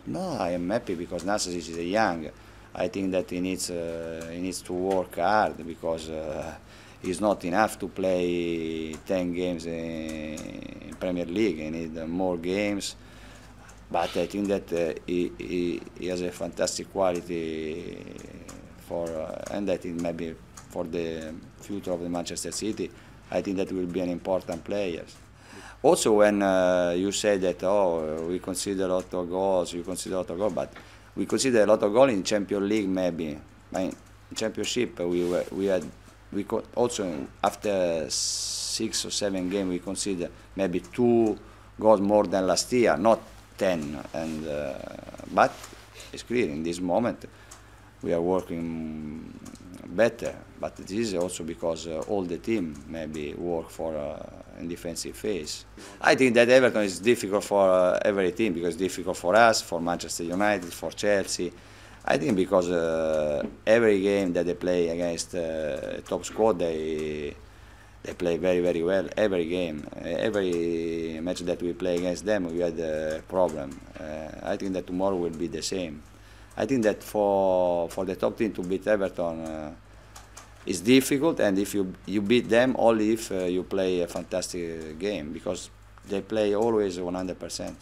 No, I am happy because Nastasic is young. I think that he needs to work hard because it's not enough to play 10 games in Premier League. He needs more games. But I think that he has a fantastic quality and I think maybe for the future of the Manchester City, I think that will be an important player. Also, when you say that, oh, we consider a lot of goals, but we consider a lot of goals in Champions League maybe. In Championship, also after 6 or 7 games, we consider maybe 2 goals more than last year, not 10. But it's clear in this moment we are working better, but this is also because all the team maybe work for in defensive phase. I think that Everton is difficult for every team because it's difficult for us, for Manchester United, for Chelsea. I think because every game that they play against top squad, they play very, very well. Every game, every match that we play against them, we had a problem. I think that tomorrow will be the same. I think that for the top team to beat Everton is difficult, and if you beat them only if you play a fantastic game, because they play always 100%.